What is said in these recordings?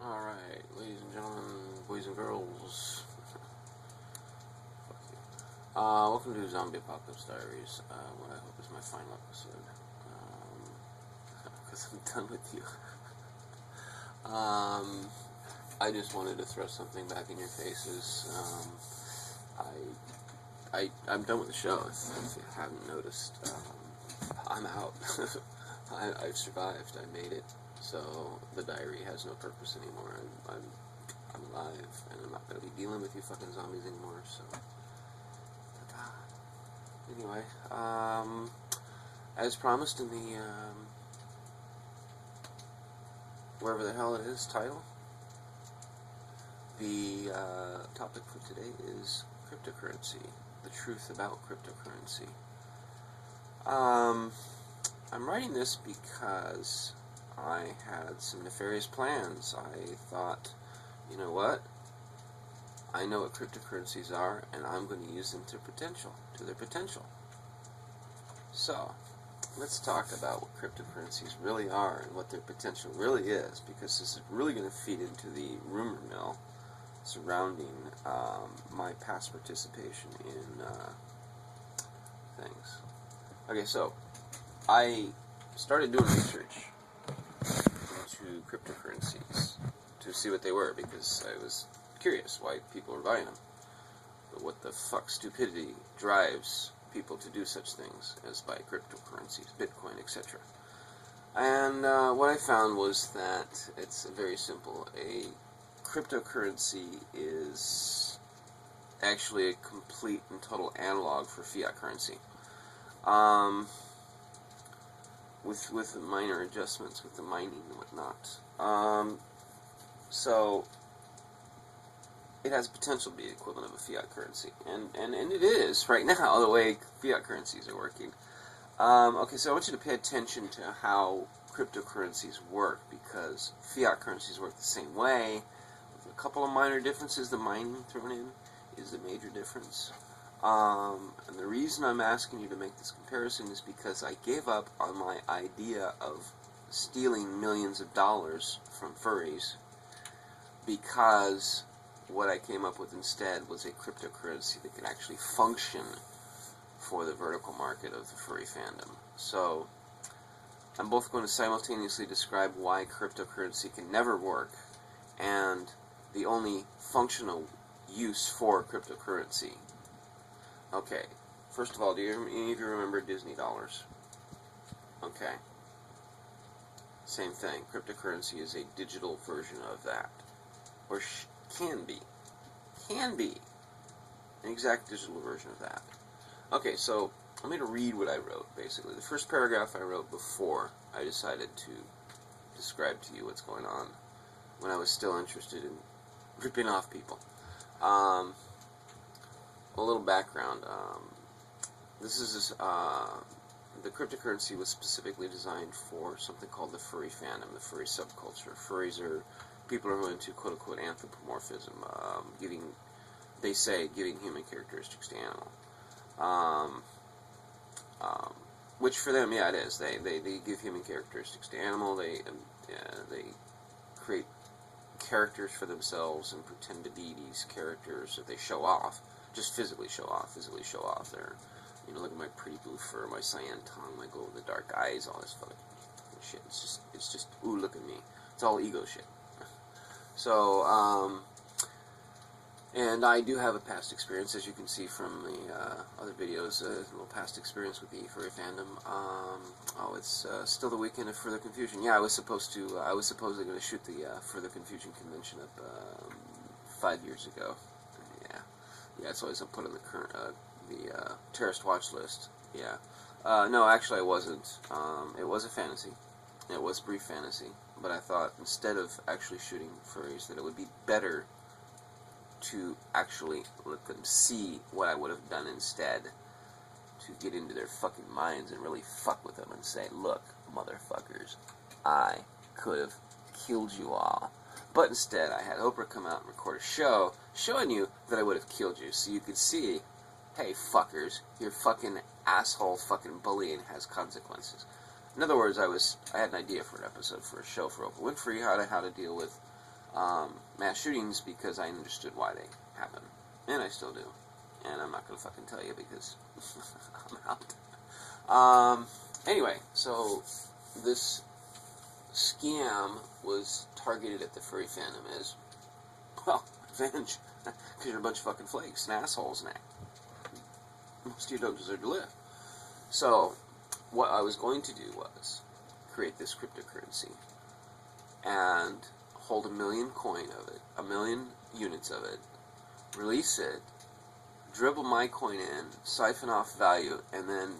Alright, ladies and gentlemen, boys and girls. Fuck you. Welcome to Zombie Apocalypse Diaries, what I hope is my final episode. Because I'm done with you. I just wanted to throw something back in your faces. I'm done with the show, if you haven't noticed. I'm out. I've survived. I made it. So the diary has no purpose anymore. I'm alive, and I'm not going to be dealing with you fucking zombies anymore. So anyway, as promised in the wherever the hell it is title, the topic for today is cryptocurrency. The truth about cryptocurrency. I'm writing this because I had some nefarious plans. I thought, you know what? I know what cryptocurrencies are, and I'm going to use them to their potential. So, let's talk about what cryptocurrencies really are and what their potential really is, because this is really going to feed into the rumor mill surrounding my past participation in things. Okay, so I started doing research into cryptocurrencies to see what they were, because I was curious why people were buying them. But what the fuck stupidity drives people to do such things as buy cryptocurrencies, Bitcoin, etc. And what I found was that it's very simple. A cryptocurrency is actually a complete and total analog for fiat currency. With minor adjustments with the mining and whatnot. So it has potential to be the equivalent of a fiat currency, and it is right now the way fiat currencies are working. Okay, so I want you to pay attention to how cryptocurrencies work, because fiat currencies work the same way, with a couple of minor differences. The mining thrown in is the major difference. And the reason I'm asking you to make this comparison is because I gave up on my idea of stealing millions of dollars from furries, because what I came up with instead was a cryptocurrency that could actually function for the vertical market of the furry fandom. So I'm both going to simultaneously describe why cryptocurrency can never work, and the only functional use for cryptocurrency. Okay, first of all, do any of you remember Disney dollars? Okay. Same thing. Cryptocurrency is a digital version of that. Or can be. Can be an exact digital version of that. Okay, so I'm going to read what I wrote, basically. The first paragraph I wrote before I decided to describe to you what's going on, when I was still interested in ripping off people. A little background. The cryptocurrency was specifically designed for something called the furry fandom, the furry subculture. Furries are people who are into quote-unquote anthropomorphism, giving human characteristics to animal. Which for them, yeah, it is. They give human characteristics to animal. They create characters for themselves and pretend to be these characters that they show off. Just physically show off. They're, look at my pretty blue fur, my cyan tongue, my glow in the dark eyes, all this fucking shit. It's just, ooh, look at me. It's all ego shit. So, and I do have a past experience, as you can see from the other videos, a little past experience with the furry fandom. It's still the weekend of Further Confusion. Yeah, I was supposedly going to shoot the Further Confusion convention up 5 years ago. Yeah, it's always put on the current, the terrorist watch list. Yeah. No, actually I wasn't. It was a fantasy. It was a brief fantasy. But I thought, instead of actually shooting furries, that it would be better to actually let them see what I would have done instead, to get into their fucking minds and really fuck with them and say, look, motherfuckers, I could have killed you all. But instead, I had Oprah come out and record a show showing you that I would have killed you, so you could see, hey, fuckers, your fucking asshole fucking bullying has consequences. In other words, I had an idea for an episode for a show for Oprah Winfrey, how to deal with mass shootings because I understood why they happen. And I still do. And I'm not going to fucking tell you because I'm out. Anyway, so this scam was targeted at the furry fandom as, well, revenge. Because you're a bunch of fucking flakes and assholes and most of you don't deserve to live. So, what I was going to do was create this cryptocurrency and hold 1 million coin of it, 1 million units of it, release it, dribble my coin in, siphon off value, and then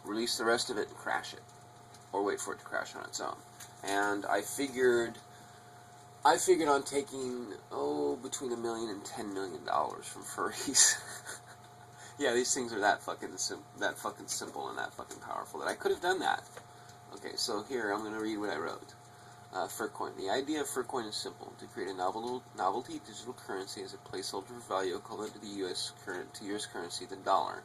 release the rest of it and crash it, or wait for it to crash on its own. And I figured on taking between $1 million and $10 million from furries. Yeah, these things are that fucking simple and that fucking powerful that I could have done that. Okay, so here I'm going to read what I wrote. Furcoin. The idea of Furcoin is simple: to create a novelty digital currency as a placeholder for value equivalent to the U.S. currency, the dollar,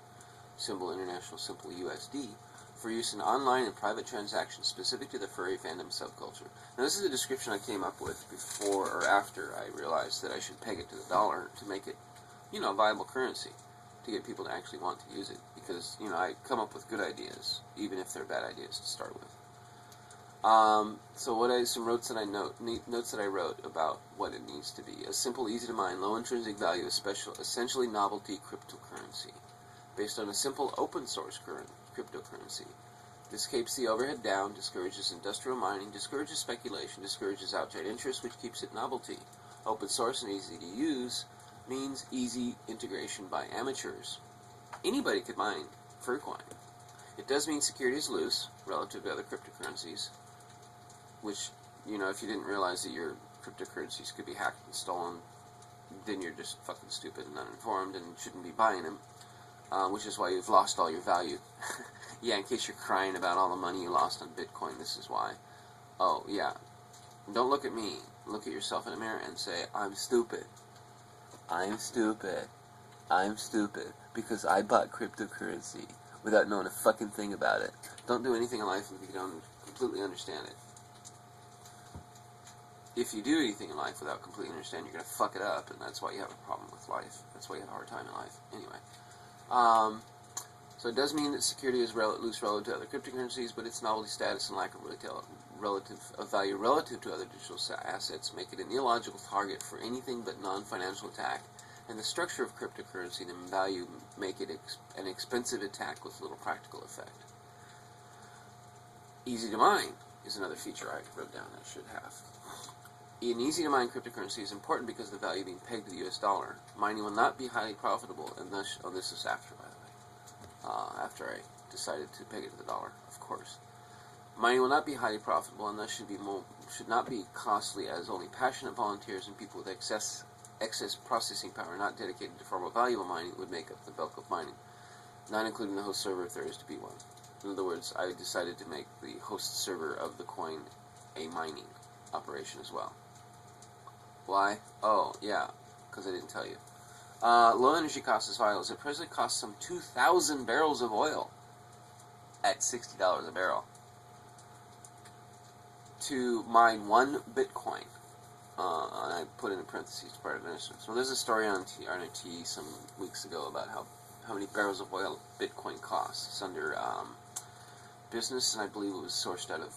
symbol international symbol USD, for use in online and private transactions specific to the furry fandom subculture. Now, this is a description I came up with before or after I realized that I should peg it to the dollar to make it, a viable currency, to get people to actually want to use it, because, I come up with good ideas, even if they're bad ideas to start with. Some notes that I wrote about what it needs to be: a simple, easy to mine, low intrinsic value, essentially novelty cryptocurrency, based on a simple open source cryptocurrency. This keeps the overhead down, discourages industrial mining, discourages speculation, discourages outside interest, which keeps it novelty. Open source and easy to use means easy integration by amateurs. Anybody could mine Furcoin. It does mean security is loose relative to other cryptocurrencies, which, if you didn't realize that your cryptocurrencies could be hacked and stolen, then you're just fucking stupid and uninformed and shouldn't be buying them, which is why you've lost all your value. Yeah, in case you're crying about all the money you lost on Bitcoin, this is why. Oh, yeah. Don't look at me. Look at yourself in the mirror and say, I'm stupid. I'm stupid. I'm stupid because I bought cryptocurrency without knowing a fucking thing about it. Don't do anything in life if you don't completely understand it. If you do anything in life without completely understanding, you're going to fuck it up, and that's why you have a problem with life. That's why you have a hard time in life. Anyway. So it does mean that security is loose relative to other cryptocurrencies, but its novelty status and lack of value relative to other digital assets make it an illogical target for anything but non-financial attack, and the structure of cryptocurrency and value make it an expensive attack with little practical effect. Easy to mine is another feature I wrote down I should have. An easy-to-mine cryptocurrency is important because of the value being pegged to the US dollar. Mining will not be highly profitable, and thus, this is after, by the way, after I decided to peg it to the dollar, of course. Mining will not be highly profitable, and thus should not be costly, as only passionate volunteers and people with excess processing power not dedicated to formal valuable mining would make up the bulk of mining, not including the host server if there is to be one. In other words, I decided to make the host server of the coin a mining operation as well. Why? Oh, yeah, because I didn't tell you. Low energy cost is vital. It presently costs some 2,000 barrels of oil at $60 a barrel to mine 1 Bitcoin. And I put in parentheses part of this. So there's a story on RNT some weeks ago about how many barrels of oil Bitcoin costs. It's under business, and I believe it was sourced out of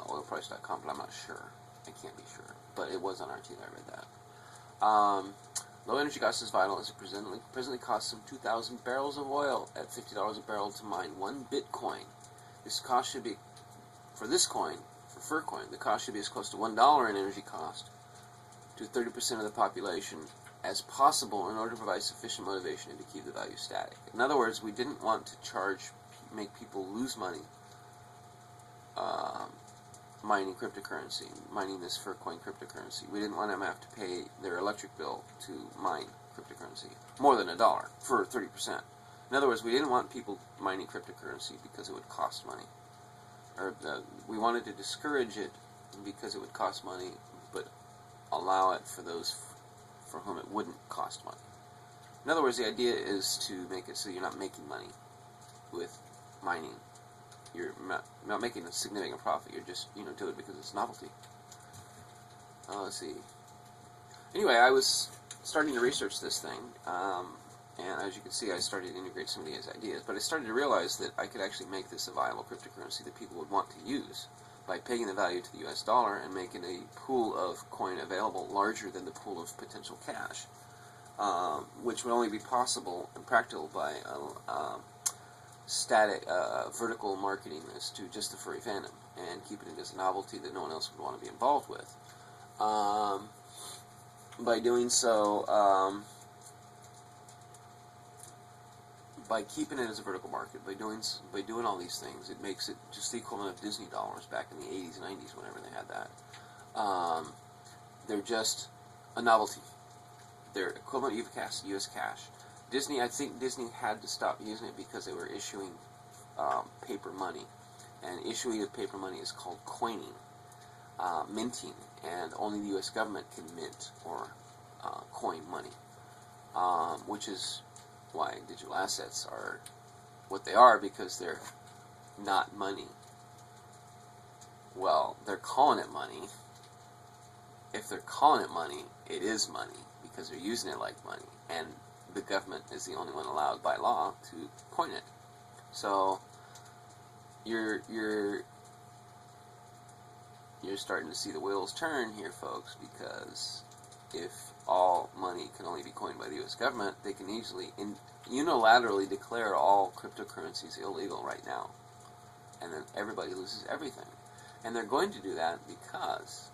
oilprice.com, but I'm not sure. I can't be sure. But it was on RT that I read that. Low energy cost is vital as it presently costs some 2,000 barrels of oil at $50 a barrel to mine 1 Bitcoin. This cost should be, for this coin, for Furcoin, the cost should be as close to $1 in energy cost to 30% of the population as possible in order to provide sufficient motivation to keep the value static. In other words, we didn't want to make people lose money mining cryptocurrency, mining this Furcoin cryptocurrency. We didn't want them to have to pay their electric bill to mine cryptocurrency more than $1 for 30%. In other words, we didn't want people mining cryptocurrency because it would cost money. We wanted to discourage it because it would cost money, but allow it for those for whom it wouldn't cost money. In other words, the idea is to make it so you're not making money with mining. You're not making a significant profit. You're just, do it because it's novelty. let's see. Anyway, I was starting to research this thing, and as you can see, I started to integrate some of these ideas, but I started to realize that I could actually make this a viable cryptocurrency that people would want to use by pegging the value to the US dollar and making a pool of coin available larger than the pool of potential cash, which would only be possible and practical by static, vertical marketing this to just the furry fandom and keeping it as a novelty that no one else would want to be involved with. By doing so, by keeping it as a vertical market, by doing all these things, it makes it just the equivalent of Disney dollars back in the 80s and 90s, whenever they had that. They're just a novelty. They're equivalent of U.S. cash. I think Disney had to stop using it because they were issuing paper money, and issuing of paper money is called coining, minting, and only the U.S. government can mint or coin money, which is why digital assets are what they are, because they're not money. Well, they're calling it money. If they're calling it money, it is money, because they're using it like money, and the government is the only one allowed by law to coin it. So you're starting to see the wheels turn here, folks, because if all money can only be coined by the U.S. government, they can easily unilaterally declare all cryptocurrencies illegal right now, and then everybody loses everything. And they're going to do that because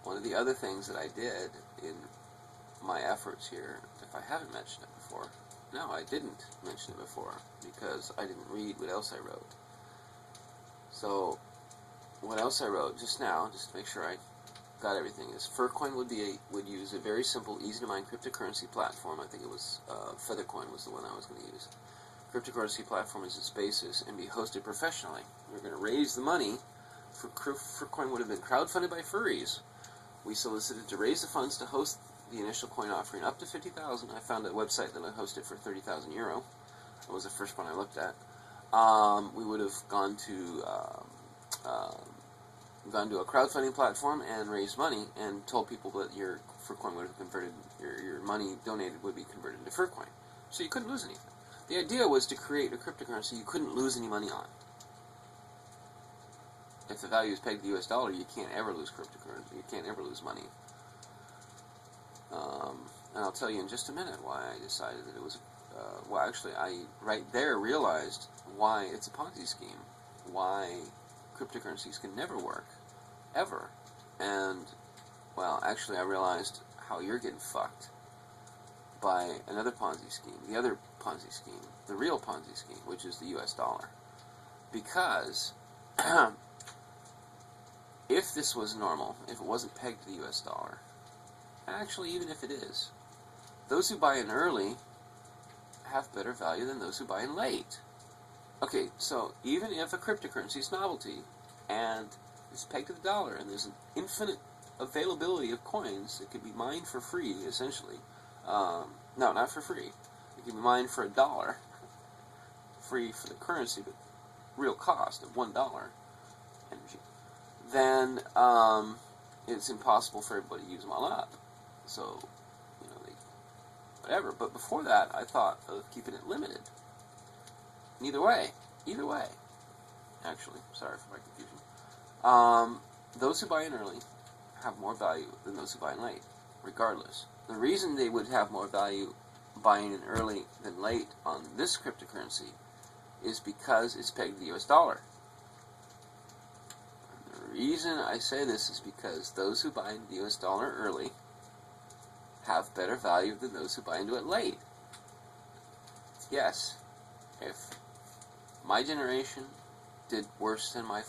one of the other things that I did in my efforts here, if I haven't mentioned it before, no, I didn't mention it before, because I didn't read what else I wrote. So what else I wrote just now, just to make sure I got everything, is Furcoin would use a very simple, easy-to-mine cryptocurrency platform. I think it was Feathercoin was the one I was going to use. Cryptocurrency platform is its basis and be hosted professionally. We're going to raise the money. Furcoin would have been crowdfunded by furries. We solicited to raise the funds to host the initial coin offering up to 50,000. I found a website that I hosted for 30,000 euro. That was the first one I looked at. We would have gone to a crowdfunding platform and raised money and told people that your Furcoin would have converted, your money donated would be converted into Furcoin. So you couldn't lose anything. The idea was to create a cryptocurrency you couldn't lose any money on. If the value is pegged to the US dollar, you can't ever lose cryptocurrency. You can't ever lose money. And I'll tell you in just a minute why I decided that it was, well, actually, I right there realized why it's a Ponzi scheme. Why cryptocurrencies can never work, ever. And, well, actually, I realized how you're getting fucked by another Ponzi scheme, the other Ponzi scheme, the real Ponzi scheme, which is the US dollar. Because if this was normal, if it wasn't pegged to the US dollar, actually, even if it is, those who buy in early have better value than those who buy in late. Okay, so even if a cryptocurrency is novelty and it's pegged to the dollar and there's an infinite availability of coins that can be mined for free, essentially. No, not for free. It can be mined for $1, free for the currency, but real cost of $1 energy. Then it's impossible for everybody to use them all up. So, whatever. But before that, I thought of keeping it limited. Either way, actually, sorry for my confusion. Those who buy in early have more value than those who buy in late, regardless. The reason they would have more value buying in early than late on this cryptocurrency is because it's pegged to the US dollar. The reason I say this is because those who buy into the US dollar early have better value than those who buy into it late. Yes, if my generation did worse than my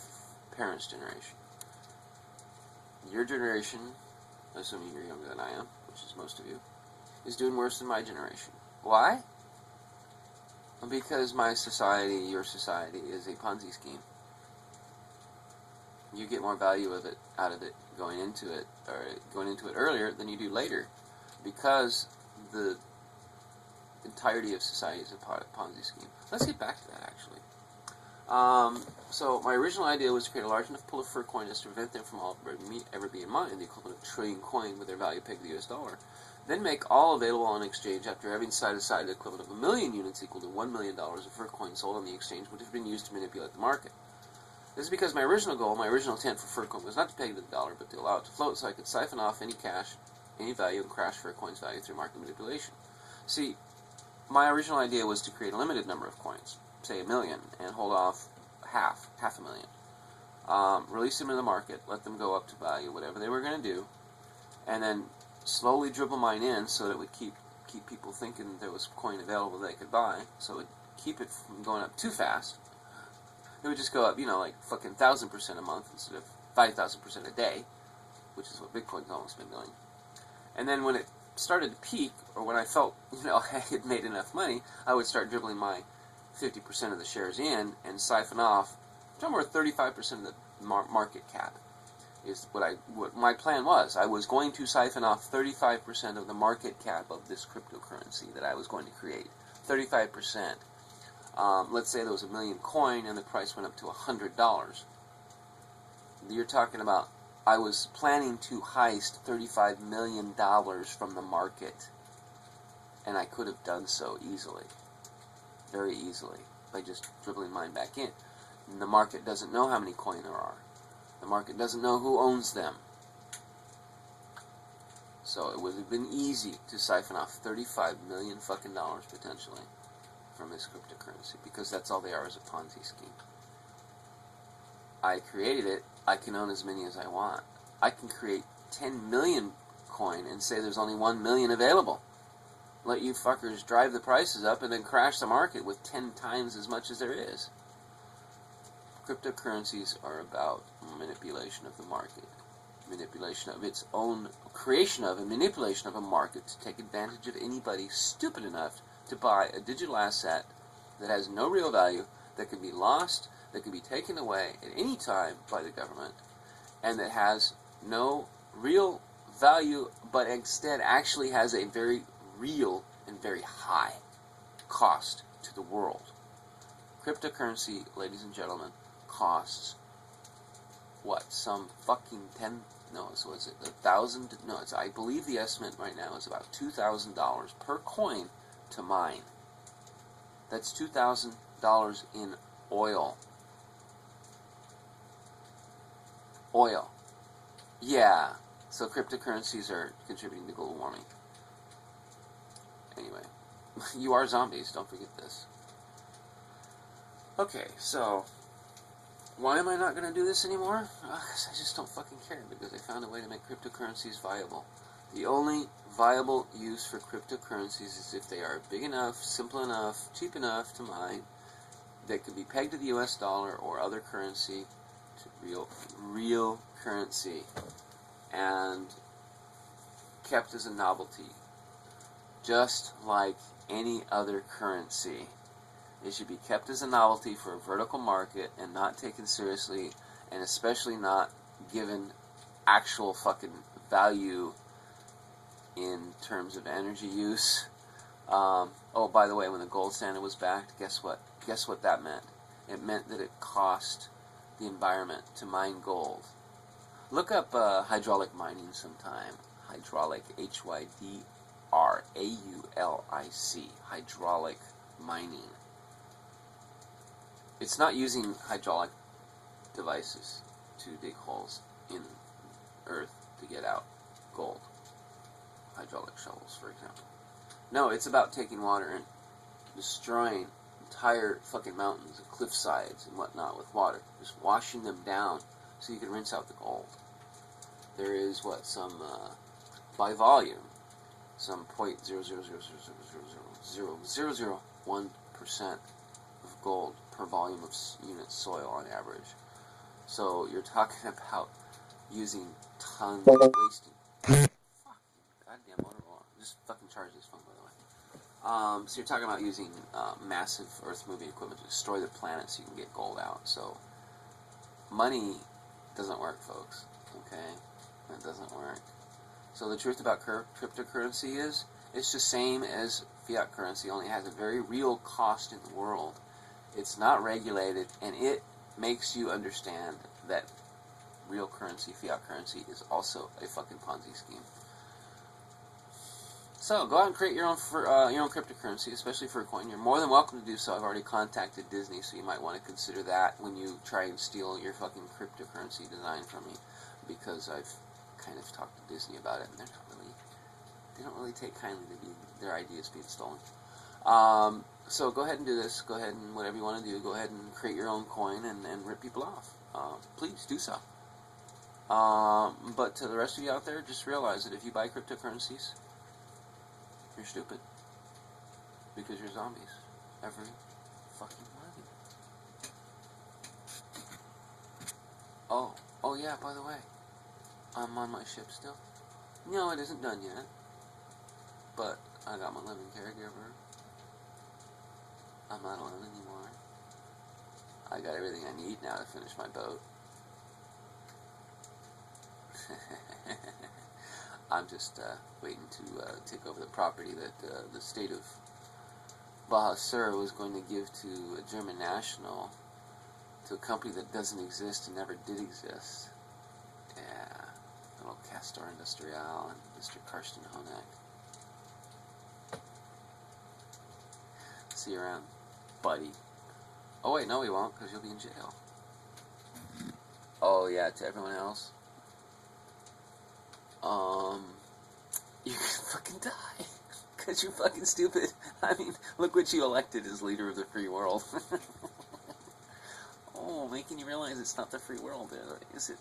parents' generation, your generation, assuming you're younger than I am, which is most of you, is doing worse than my generation. Why? Because my society, your society, is a Ponzi scheme. You get more value out of it going into it earlier than you do later, because the entirety of society is a Ponzi scheme. Let's get back to that, actually. So my original idea was to create a large enough pool of fur coins to prevent them from all ever being mined, the equivalent of a trillion coin with their value pegged to the US dollar. Then make all available on exchange after having side to side the equivalent of 1 million units equal to $1 million of fur coins sold on the exchange would have been used to manipulate the market. This is because my original goal, my original intent for fur coin was not to peg to the dollar, but to allow it to float so I could siphon off any cash, any value, and crash fur coins value through market manipulation. See, my original idea was to create a limited number of coins, say 1 million, and hold off half a million. Release them in the market, let them go up to value, whatever they were going to do, and then slowly dribble mine in so that it would keep people thinking there was coin available they could buy, so it would keep it from going up too fast. It would just go up, like fucking 1,000% a month instead of 5,000% a day, which is what Bitcoin's almost been doing. And then when it started to peak, or when I felt, I had made enough money, I would start dribbling my 50% of the shares in and siphon off somewhere 35% of the market cap. Is what my plan was. I was going to siphon off 35% of the market cap of this cryptocurrency that I was going to create. 35%. Let's say there was 1 million coin and the price went up to $100. You're talking about, I was planning to heist $35 million from the market, and I could have done so easily, very easily, by just dribbling mine back in. And the market doesn't know how many coin there are. The market doesn't know who owns them. So it would have been easy to siphon off $35 million fucking dollars potentially from this cryptocurrency, because that's all they are, is a Ponzi scheme. I created it. I can own as many as I want. I can create 10 million coin and say there's only 1 million available. Let you fuckers drive the prices up and then crash the market with 10 times as much as there is. Cryptocurrencies are about manipulation of the market. Manipulation of its own creation of and manipulation of a market to take advantage of anybody stupid enough to buy a digital asset that has no real value, that can be lost, that can be taken away at any time by the government, and that has no real value, but instead actually has a very real and very high cost to the world. Cryptocurrency, ladies and gentlemen, costs what? Some fucking 10? No, so is it 1,000? No, I believe the estimate right now is about $2,000 per coin to mine. That's $2,000 in oil. Oil. Yeah. So cryptocurrencies are contributing to global warming. Anyway, you are zombies. Don't forget this. Okay, so why am I not going to do this anymore? Because I just don't fucking care, because I found a way to make cryptocurrencies viable. The only viable use for cryptocurrencies is if they are big enough, simple enough, cheap enough to mine, that could be pegged to the US dollar or other currency, to real currency, and kept as a novelty, just like any other currency. It should be kept as a novelty for a vertical market and not taken seriously, and especially not given actual fucking value in terms of energy use. Oh, by the way, when the gold standard was backed, guess what? Guess what that meant? It meant that it cost the environment to mine gold. Look up hydraulic mining sometime. Hydraulic, Hydraulic, hydraulic mining. It's not using hydraulic devices to dig holes in earth to get out gold. Hydraulic shovels, for example. No, it's about taking water and destroying entire fucking mountains and cliff sides and whatnot with water. Just washing them down so you can rinse out the gold. There is, some, by volume, some 0.000000001% of gold per volume of unit soil on average. So you're talking about using tons, wasting. Goddamn Motorola. Just fucking charge this phone, by the way. So you're talking about using massive earth-moving equipment to destroy the planet so you can get gold out. So money doesn't work, folks. Okay? It doesn't work. So the truth about cryptocurrency is, it's the same as fiat currency, only has a very real cost in the world. It's not regulated, and it makes you understand that real currency, fiat currency, is also a fucking Ponzi scheme. So go out and create your own cryptocurrency, especially for a coin. You're more than welcome to do so. I've already contacted Disney, so you might want to consider that when you try and steal your fucking cryptocurrency design from me, because I've kind of talked to Disney about it, and they don't really take kindly to their ideas being stolen. So go ahead and do this. Go ahead and whatever you want to do. Go ahead and create your own coin and rip people off. Please do so. But to the rest of you out there, just realize that if you buy cryptocurrencies, you're stupid. Because you're zombies. Every fucking one of you. Oh yeah, by the way, I'm on my ship still. No, it isn't done yet. But I got my living caregiver. I'm not alone anymore. I got everything I need now to finish my boat. I'm just waiting to take over the property that the state of Baja Sur was going to give to a German national, to a company that doesn't exist and never did exist. Yeah, little Castor Industrial and Mr. Karsten Honeck. See you around, buddy. Oh wait, no we won't, because you'll be in jail. Oh yeah, to everyone else, you can fucking die. Because you're fucking stupid. I mean, look what you elected as leader of the free world. Oh, making you realize it's not the free world, is it?